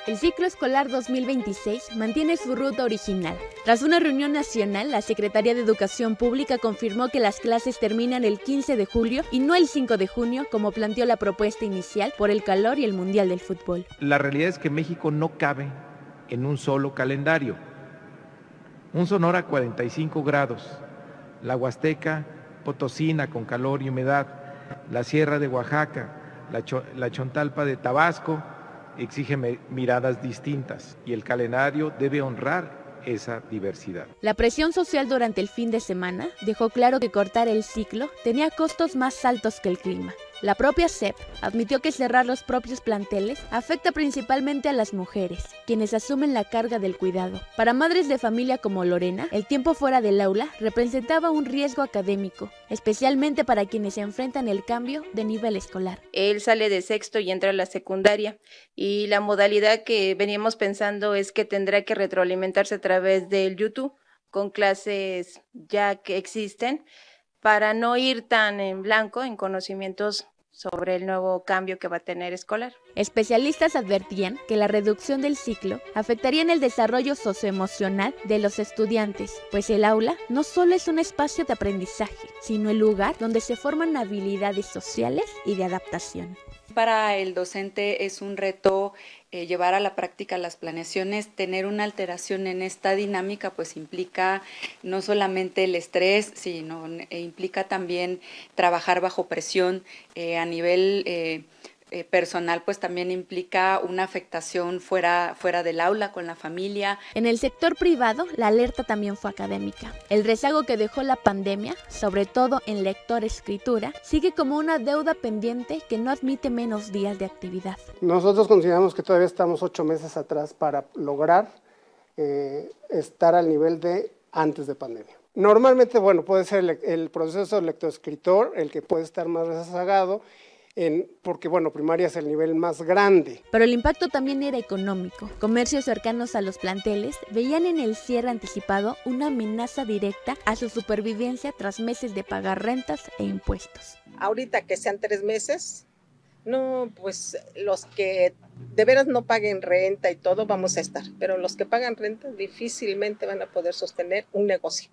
El ciclo escolar 2026 mantiene su ruta original. Tras una reunión nacional, la Secretaría de Educación Pública confirmó que las clases terminan el 15 de julio y no el 5 de junio, como planteó la propuesta inicial por el calor y el Mundial del Fútbol. La realidad es que México no cabe en un solo calendario. Un Sonora 45 grados, la Huasteca Potosina con calor y humedad, la Sierra de Oaxaca, la Chontalpa de Tabasco exige miradas distintas y el calendario debe honrar esa diversidad. La presión social durante el fin de semana dejó claro que cortar el ciclo tenía costos más altos que el clima. La propia SEP admitió que cerrar los propios planteles afecta principalmente a las mujeres, quienes asumen la carga del cuidado. Para madres de familia como Lorena, el tiempo fuera del aula representaba un riesgo académico, especialmente para quienes se enfrentan el cambio de nivel escolar. Él sale de sexto y entra a la secundaria, y la modalidad que veníamos pensando es que tendrá que retroalimentarse a través del YouTube con clases ya que existen, para no ir tan en blanco en conocimientos sobre el nuevo cambio que va a tener escolar. Especialistas advertían que la reducción del ciclo afectaría en el desarrollo socioemocional de los estudiantes, pues el aula no solo es un espacio de aprendizaje, sino el lugar donde se forman habilidades sociales y de adaptación. Para el docente es un reto llevar a la práctica las planeaciones. Tener una alteración en esta dinámica pues implica no solamente el estrés, sino implica también trabajar bajo presión a nivel personal, pues también implica una afectación fuera del aula, con la familia. En el sector privado, la alerta también fue académica. El rezago que dejó la pandemia, sobre todo en lector-escritura, sigue como una deuda pendiente que no admite menos días de actividad. Nosotros consideramos que todavía estamos 8 meses atrás para lograr estar al nivel de antes de pandemia. Normalmente, puede ser el proceso lector-escritor el que puede estar más rezagado, porque primaria es el nivel más grande. Pero el impacto también era económico. Comercios cercanos a los planteles veían en el cierre anticipado una amenaza directa a su supervivencia tras meses de pagar rentas e impuestos. Ahorita que sean 3 meses, no, pues los que de veras no paguen renta y todo vamos a estar, pero los que pagan renta difícilmente van a poder sostener un negocio.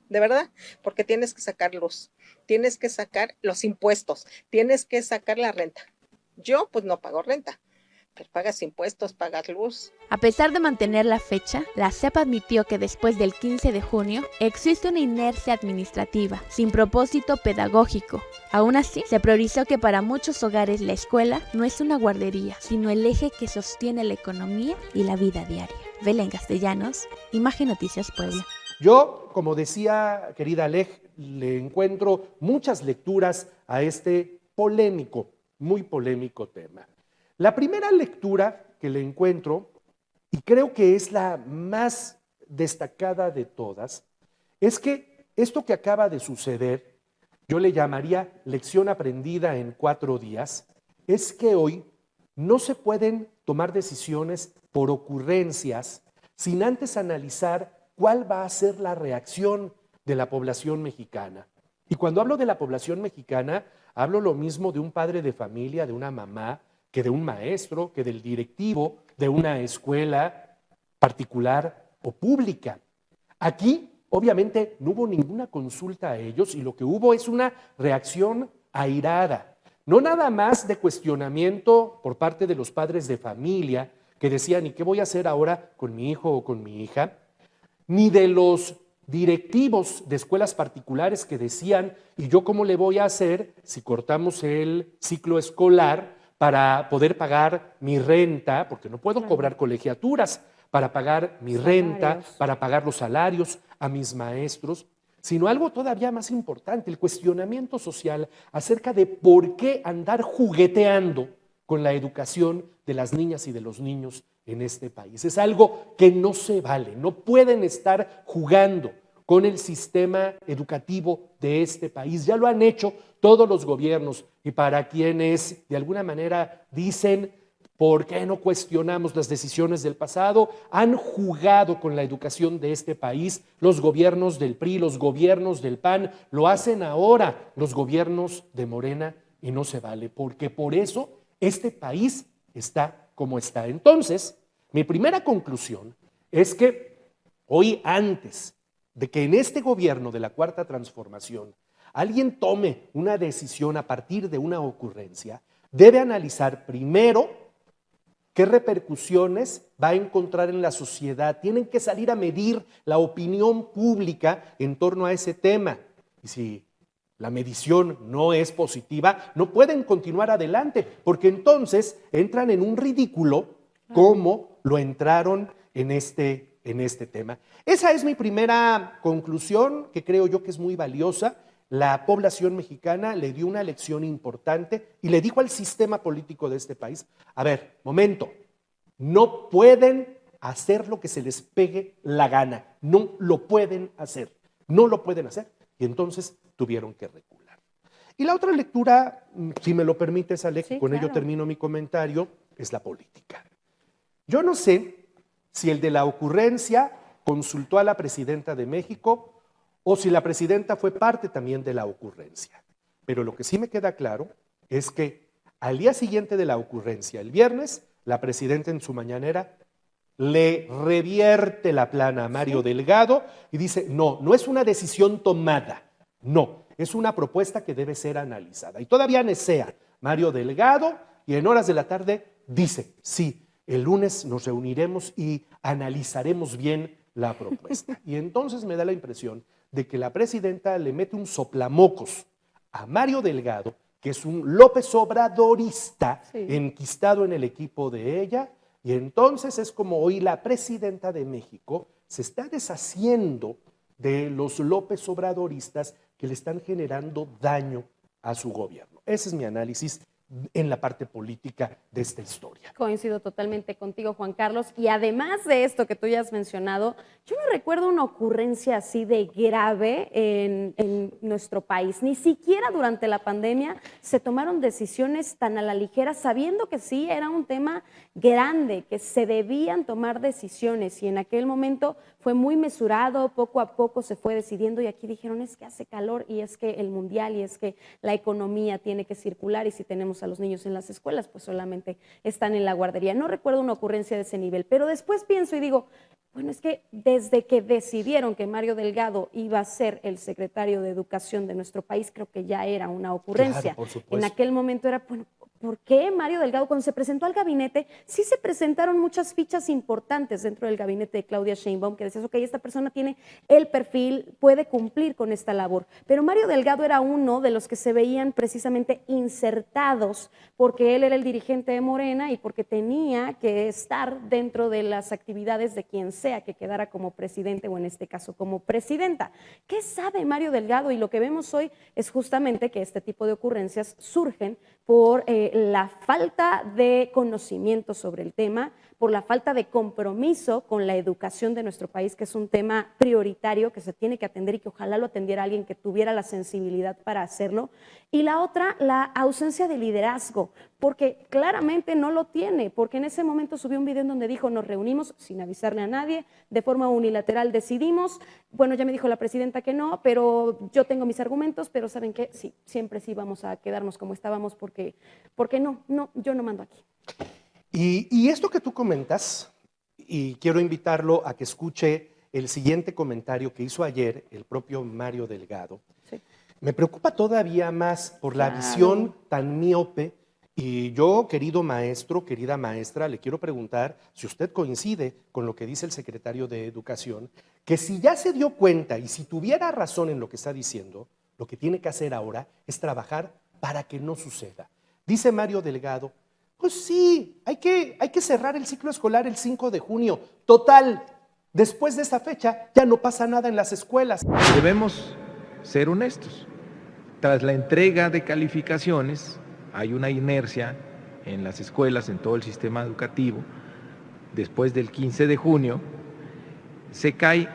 De verdad, porque tienes que sacar luz, tienes que sacar los impuestos, tienes que sacar la renta. Yo pues no pago renta, pero pagas impuestos, pagas luz. A pesar de mantener la fecha, la SEP admitió que después del 15 de junio existe una inercia administrativa, sin propósito pedagógico. Aún así, se priorizó que para muchos hogares la escuela no es una guardería, sino el eje que sostiene la economía y la vida diaria. Belén Castellanos, Imagen Noticias Puebla. Yo, como decía querida Alej, le encuentro muchas lecturas a este polémico, muy polémico tema. La primera lectura que le encuentro, y creo que es la más destacada de todas, es que esto que acaba de suceder, yo le llamaría lección aprendida en 4 días, es que hoy no se pueden tomar decisiones por ocurrencias sin antes analizar cuál va a ser la reacción de la población mexicana. Y cuando hablo de la población mexicana, hablo lo mismo de un padre de familia, de una mamá, que de un maestro, que del directivo de una escuela particular o pública. Aquí, obviamente, no hubo ninguna consulta a ellos y lo que hubo es una reacción airada. No nada más de cuestionamiento por parte de los padres de familia que decían, ¿y qué voy a hacer ahora con mi hijo o con mi hija? Ni de los directivos de escuelas particulares que decían, ¿y yo cómo le voy a hacer si cortamos el ciclo escolar para poder pagar mi renta? Porque no puedo cobrar colegiaturas, para pagar mi renta, para pagar los salarios a mis maestros, sino algo todavía más importante, el cuestionamiento social acerca de por qué andar jugueteando con la educación de las niñas y de los niños en este país. Es algo que no se vale, no pueden estar jugando con el sistema educativo de este país. Ya lo han hecho todos los gobiernos y para quienes de alguna manera dicen ¿por qué no cuestionamos las decisiones del pasado? Han jugado con la educación de este país los gobiernos del PRI, los gobiernos del PAN, lo hacen ahora los gobiernos de Morena y no se vale, porque por eso este país está como está. Entonces, Mi primera conclusión es que hoy, antes de que en este gobierno de la Cuarta Transformación alguien tome una decisión a partir de una ocurrencia, debe analizar primero qué repercusiones va a encontrar en la sociedad. Tienen que salir a medir la opinión pública en torno a ese tema. Y si la medición no es positiva, no pueden continuar adelante, porque entonces entran en un ridículo como lo entraron en este tema. Esa es mi primera conclusión, que creo yo que es muy valiosa. La población mexicana le dio una lección importante y le dijo al sistema político de este país: a ver, momento, no pueden hacer lo que se les pegue la gana, no lo pueden hacer, no lo pueden hacer. Y entonces tuvieron que recular. Y la otra lectura, si me lo permites, Alex, Sí, con ello claro. termino mi comentario, es la política. Yo no sé si el de la ocurrencia consultó a la presidenta de México o si la presidenta fue parte también de la ocurrencia. Pero lo que sí me queda claro es que al día siguiente de la ocurrencia, el viernes, la presidenta en su mañanera le revierte la plana a Mario Delgado y dice: no, no es una decisión tomada, no, es una propuesta que debe ser analizada. Y todavía nesea Mario Delgado y en horas de la tarde dice: sí, el lunes nos reuniremos y analizaremos bien la propuesta. Y entonces me da la impresión de que la presidenta le mete un soplamocos a Mario Delgado, que es un López Obradorista enquistado en el equipo de ella, y entonces es como hoy la presidenta de México se está deshaciendo de los López Obradoristas que le están generando daño a su gobierno. Ese es mi análisis en la parte política de esta historia. Coincido totalmente contigo, Juan Carlos. Y además de esto que tú ya has mencionado, yo no recuerdo una ocurrencia así de grave en nuestro país. Ni siquiera durante la pandemia se tomaron decisiones tan a la ligera, sabiendo que sí era un tema grande, que se debían tomar decisiones. Y en aquel momento fue muy mesurado, poco a poco se fue decidiendo. Y aquí dijeron: es que hace calor, y es que el mundial, y es que la economía tiene que circular, y si tenemos a los niños en las escuelas, pues solamente están en la guardería. No recuerdo una ocurrencia de ese nivel, pero después pienso y digo: bueno, es que desde que decidieron que Mario Delgado iba a ser el secretario de Educación de nuestro país, creo que ya era una ocurrencia. Claro, por supuesto. En aquel momento era, bueno, ¿por qué Mario Delgado? Cuando se presentó al gabinete, sí se presentaron muchas fichas importantes dentro del gabinete de Claudia Sheinbaum, que decías: ok, esta persona tiene el perfil, puede cumplir con esta labor. Pero Mario Delgado era uno de los que se veían precisamente insertados, porque él era el dirigente de Morena y porque tenía que estar dentro de las actividades de quien sea que quedara como presidente, o en este caso como presidenta. ¿Qué sabe Mario Delgado? Y lo que vemos hoy es justamente que este tipo de ocurrencias surgen por la falta de conocimiento sobre el tema, por la falta de compromiso con la educación de nuestro país, que es un tema prioritario que se tiene que atender y que ojalá lo atendiera alguien que tuviera la sensibilidad para hacerlo. Y la otra, la ausencia de liderazgo, porque claramente no lo tiene, porque en ese momento subió un video en donde dijo: nos reunimos sin avisarle a nadie, de forma unilateral decidimos, bueno, ya me dijo la presidenta que no, pero yo tengo mis argumentos, pero ¿saben qué? Sí, siempre sí vamos a quedarnos como estábamos, porque no, yo no mando aquí. Y esto que tú comentas, y quiero invitarlo a que escuche el siguiente comentario que hizo ayer el propio Mario Delgado, Sí. me preocupa todavía más por la Claro. visión tan miope. Y yo, querido maestro, querida maestra, le quiero preguntar si usted coincide con lo que dice el secretario de Educación, que si ya se dio cuenta y si tuviera razón en lo que está diciendo, lo que tiene que hacer ahora es trabajar para que no suceda. Dice Mario Delgado: pues sí, hay que cerrar el ciclo escolar el 5 de junio. Total, después de esa fecha ya no pasa nada en las escuelas. Debemos ser honestos. Tras la entrega de calificaciones, hay una inercia en las escuelas, en todo el sistema educativo. Después del 15 de junio, se cae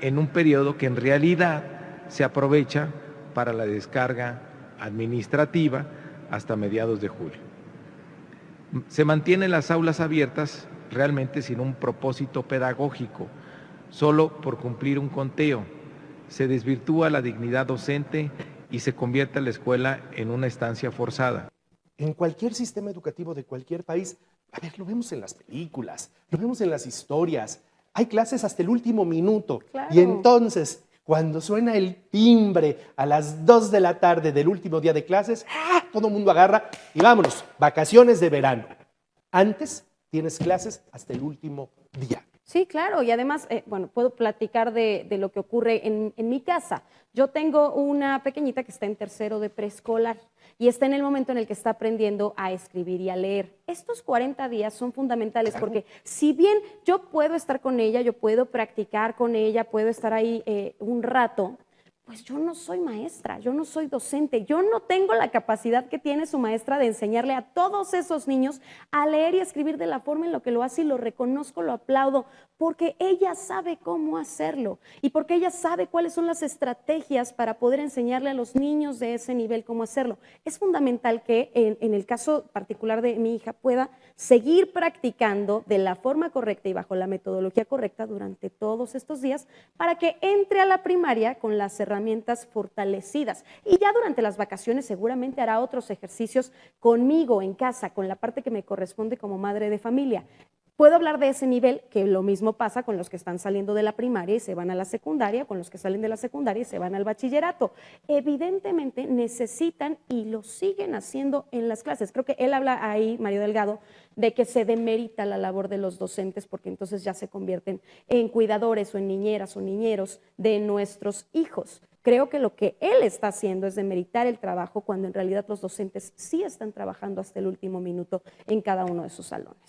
en un periodo que en realidad se aprovecha para la descarga administrativa hasta mediados de julio. Se mantienen las aulas abiertas realmente sin un propósito pedagógico, solo por cumplir un conteo. Se desvirtúa la dignidad docente y se convierte la escuela en una estancia forzada. En cualquier sistema educativo de cualquier país, A ver, lo vemos en las películas, lo vemos en las historias. Hay clases hasta el último minuto. Claro. Y entonces, cuando suena el timbre a las 2 de la tarde del último día de clases, ¡ah!, todo el mundo agarra y vámonos, vacaciones de verano. Antes tienes clases hasta el último día. Sí, claro, y además, bueno, puedo platicar de lo que ocurre en mi casa. Yo tengo una pequeñita que está en tercero de preescolar y está en el momento en el que está aprendiendo a escribir y a leer. Estos 40 días son fundamentales porque si bien yo puedo estar con ella, yo puedo practicar con ella, puedo estar ahí un rato, pues yo no soy maestra, yo no soy docente, yo no tengo la capacidad que tiene su maestra de enseñarle a todos esos niños a leer y a escribir de la forma en la que lo hace, y lo reconozco, lo aplaudo, porque ella sabe cómo hacerlo y porque ella sabe cuáles son las estrategias para poder enseñarle a los niños de ese nivel cómo hacerlo. Es fundamental que en el caso particular de mi hija pueda seguir practicando de la forma correcta y bajo la metodología correcta durante todos estos días para que entre a la primaria con las herramientas fortalecidas. Y ya durante las vacaciones seguramente hará otros ejercicios conmigo en casa, con la parte que me corresponde como madre de familia. Puedo hablar de ese nivel, que lo mismo pasa con los que están saliendo de la primaria y se van a la secundaria, con los que salen de la secundaria y se van al bachillerato. Evidentemente necesitan y lo siguen haciendo en las clases. Creo que él habla ahí, Mario Delgado, de que se demerita la labor de los docentes porque entonces ya se convierten en cuidadores o en niñeras o niñeros de nuestros hijos. Creo que lo que él está haciendo es demeritar el trabajo cuando en realidad los docentes sí están trabajando hasta el último minuto en cada uno de sus salones.